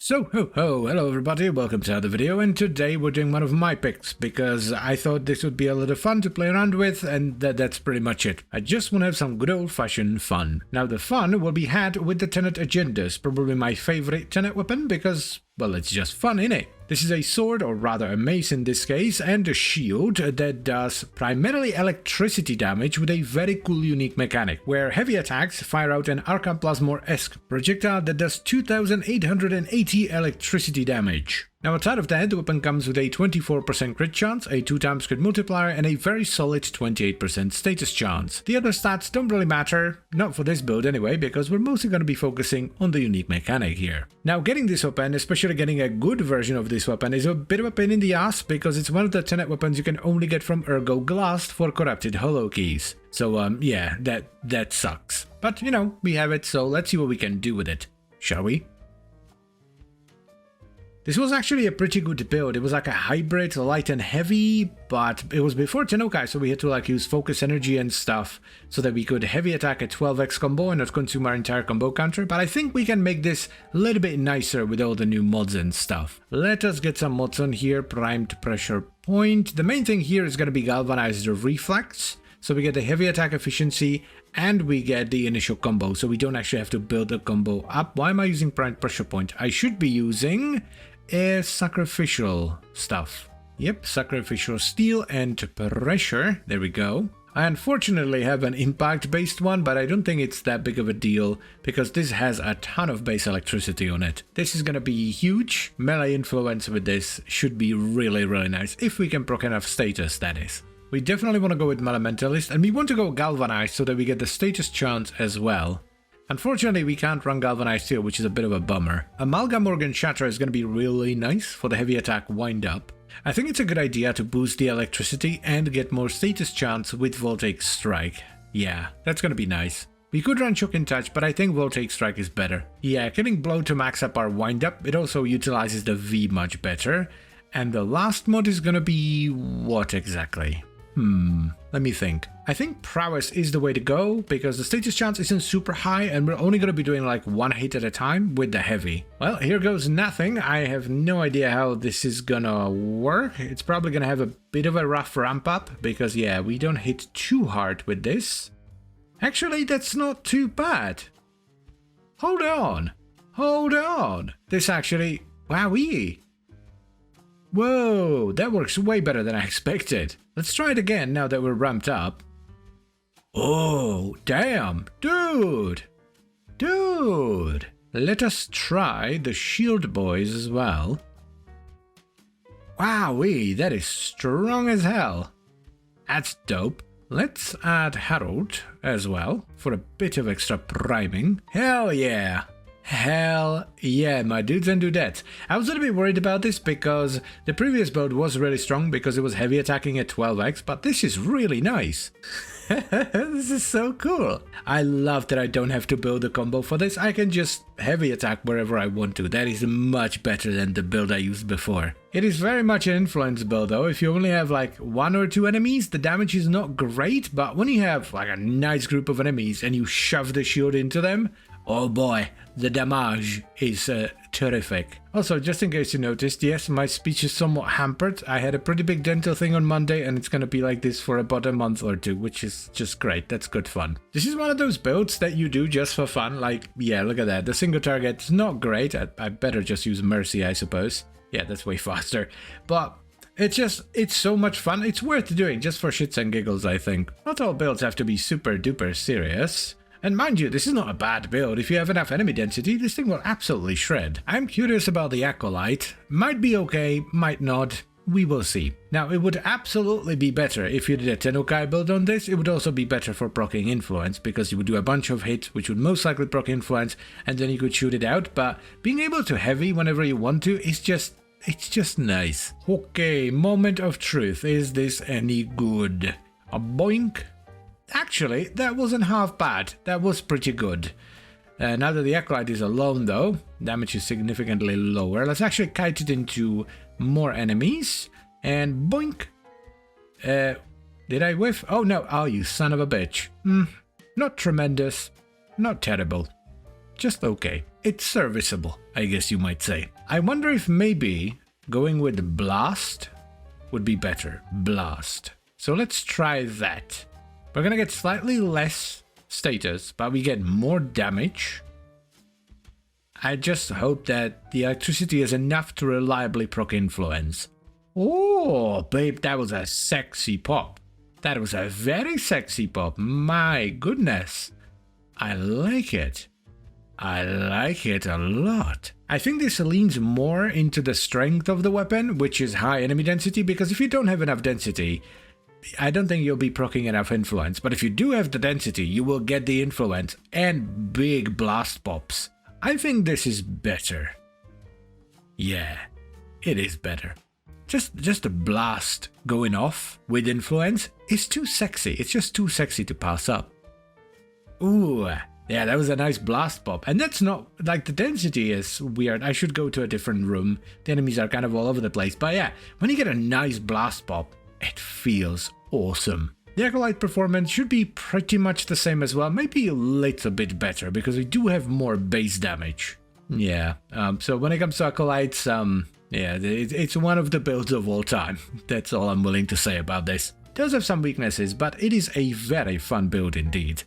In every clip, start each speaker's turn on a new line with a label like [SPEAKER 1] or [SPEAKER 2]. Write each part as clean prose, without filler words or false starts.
[SPEAKER 1] So hello everybody, welcome to another video, and today we're doing one of my picks because I thought this would be a little fun to play around with, and that's pretty much it. I just want to have some good old-fashioned fun. Now the fun will be had with the Tenet Agendus, probably my favorite Tenet weapon because, well, it's just fun, innit? This is a sword, or rather a mace in this case, and a shield that does primarily electricity damage with a very cool unique mechanic, where heavy attacks fire out an Arkham Plasmor-esque projectile that does 2880 electricity damage. Now outside of that, the weapon comes with a 24% crit chance, a 2x crit multiplier, and a very solid 28% status chance. The other stats don't really matter, not for this build anyway, because we're mostly going to be focusing on the unique mechanic here. Now getting this weapon, especially getting a good version of this weapon, is a bit of a pain in the ass because it's one of the Tenet weapons you can only get from Ergo Glass for corrupted holo keys. So yeah, that sucks. But you know, we have it, so let's see what we can do with it. Shall we? This was actually a pretty good build. It was like a hybrid, light and heavy, but it was before Tenokai, so we had to like use focus energy and stuff so that we could heavy attack a 12x combo and not consume our entire combo counter. But I think we can make this a little bit nicer with all the new mods and stuff. Let us get some mods on here. Primed pressure point. The main thing here is going to be galvanized reflex. So we get the heavy attack efficiency and we get the initial combo, so we don't actually have to build a combo up. Why am I using primed pressure point? I should be using sacrificial stuff. Yep, sacrificial steel and pressure. There we go. I unfortunately have an impact based one, but I don't think it's that big of a deal because this has a ton of base electricity on it. This is gonna be huge. Melee influence with this should be really nice if we can proc enough status, that is. We definitely want to go with Elementalist, and we want to go Galvanized so that we get the status chance as well. Unfortunately, we can't run Galvanized here, which is a bit of a bummer. Amalgam Organ Shatter is going to be really nice for the heavy attack wind up. I think it's a good idea to boost the electricity and get more status chance with Voltaic Strike. Yeah, that's going to be nice. We could run Shocking Touch, but I think Voltaic Strike is better. Yeah, getting Blow to max up our wind up, it also utilizes the V much better. And the last mod is going to be what exactly? Let me think. I think Prowess is the way to go because the status chance isn't super high and we're only going to be doing like one hit at a time with the heavy. Well, here goes nothing. I have no idea how this is gonna work. It's probably gonna have a bit of a rough ramp up because yeah, we don't hit too hard with this. Actually, that's not too bad. Hold on. This actually, wowee. Whoa, that works way better than I expected. Let's try it again now that we're ramped up. Oh, damn, dude. Let us try the shield boys as well. Wowee, that is strong as hell. That's dope. Let's add Harold as well for a bit of extra priming. Hell yeah. Hell yeah, my dudes and dudettes. I was a little bit worried about this because the previous build was really strong because it was heavy attacking at 12x, but this is really nice. This is so cool. I love that I don't have to build a combo for this. I can just heavy attack wherever I want to. That is much better than the build I used before. It is very much an influence build though. If you only have like one or two enemies, the damage is not great, but when you have like a nice group of enemies and you shove the shield into them, oh boy, the damage is terrific. Also, just in case you noticed, yes, my speech is somewhat hampered. I had a pretty big dental thing on Monday and it's gonna be like this for about a month or two, which is just great. That's good fun. This is one of those builds that you do just for fun. Like, yeah, look at that. The single target's not great. I better just use Mercy, I suppose. Yeah, that's way faster. But it's so much fun. It's worth doing just for shits and giggles, I think. Not all builds have to be super duper serious. And mind you, this is not a bad build. If you have enough enemy density, this thing will absolutely shred. I'm curious about the Acolyte. Might be okay, might not. We will see. Now, it would absolutely be better if you did a Tenokai build on this. It would also be better for proccing Influence, because you would do a bunch of hits, which would most likely proc Influence, and then you could shoot it out. But being able to heavy whenever you want to is just... it's just nice. Okay, moment of truth. Is this any good? A boink? Actually, that wasn't half bad. That was pretty good. Now that the Acolyte is alone though, damage is significantly lower. Let's actually kite it into more enemies. And boink. Did I whiff? Oh no, oh you son of a bitch. Not tremendous. Not terrible. Just okay. it's serviceable, I guess you might say. I wonder if maybe going with blast would be better. Blast. So let's try that. We're gonna get slightly less status, but we get more damage. I just hope that the electricity is enough to reliably proc influence. Oh, babe, that was a sexy pop. That was a very sexy pop. My goodness. I like it. I like it a lot. I think this leans more into the strength of the weapon, which is high enemy density, because if you don't have enough density, I don't think you'll be proccing enough influence. But if you do have the density, you will get the influence and big blast pops. I think this is better. Yeah, it is better. Just a blast going off with influence is too sexy. It's just too sexy to pass up. Ooh, yeah, that was a nice blast pop. And that's not, like, the density is weird. I should go to a different room. The enemies are kind of all over the place. But yeah, when you get a nice blast pop, it feels awesome. The Acolyte performance should be pretty much the same as well. Maybe a little bit better, because we do have more base damage. Yeah, so when it comes to Acolytes, yeah, it's one of the builds of all time. That's all I'm willing to say about this. It does have some weaknesses, but it is a very fun build indeed.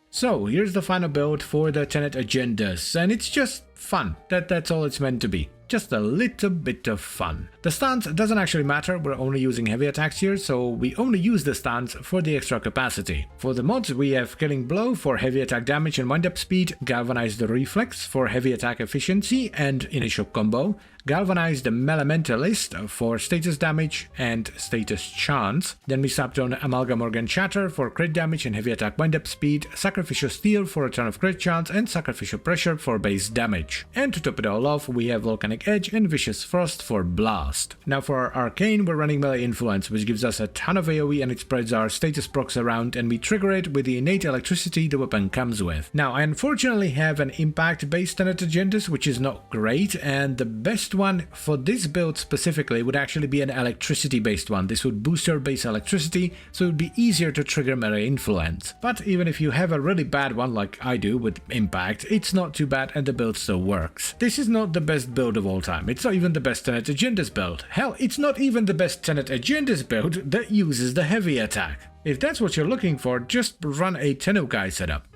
[SPEAKER 1] So, here's the final build for the Tenet Agendus, and it's just fun. That's all it's meant to be. Just a little bit of fun. The stance doesn't actually matter, we're only using heavy attacks here, so we only use the stance for the extra capacity. For the mods, we have Killing Blow for heavy attack damage and wind-up speed, Galvanized Reflex for heavy attack efficiency and initial combo, Galvanized Melementalist for status damage and status chance. Then we slapped on Amalgam Organ Shatter for crit damage and heavy attack wind-up speed, Sacrificial Steel for a turn of crit chance, and Sacrificial Pressure for base damage. And to top it all off, we have Volcanic Edge and Vicious Frost for blast. Now for our Arcane, we're running Melee Influence, which gives us a ton of AoE and it spreads our status procs around, and we trigger it with the innate electricity the weapon comes with. Now I unfortunately have an impact-based Tenet Agendus, which is not great, and the best one for this build specifically would actually be an electricity-based one. This would boost your base electricity, so it would be easier to trigger Melee Influence. But even if you have a really bad one like I do with impact, it's not too bad and the build still works. This is not the best build of all time. It's not even the best Tenet Agendus build. Hell, it's not even the best Tenet Agendus build that uses the heavy attack. If that's what you're looking for, just run a Tenukai setup.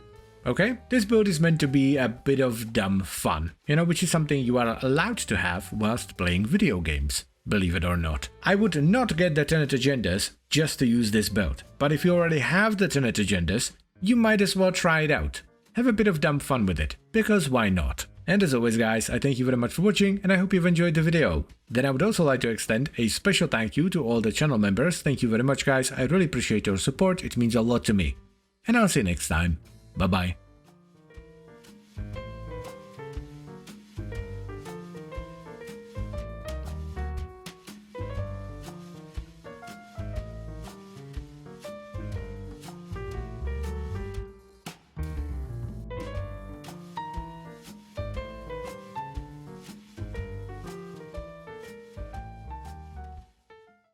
[SPEAKER 1] Okay? This build is meant to be a bit of dumb fun, you know, which is something you are allowed to have whilst playing video games, believe it or not. I would not get the Tenet Agendus just to use this build, but if you already have the Tenet Agendus, you might as well try it out. Have a bit of dumb fun with it, because why not? And as always guys, I thank you very much for watching and I hope you've enjoyed the video. Then I would also like to extend a special thank you to all the channel members. Thank you very much guys, I really appreciate your support, it means a lot to me. And I'll see you next time. Bye bye.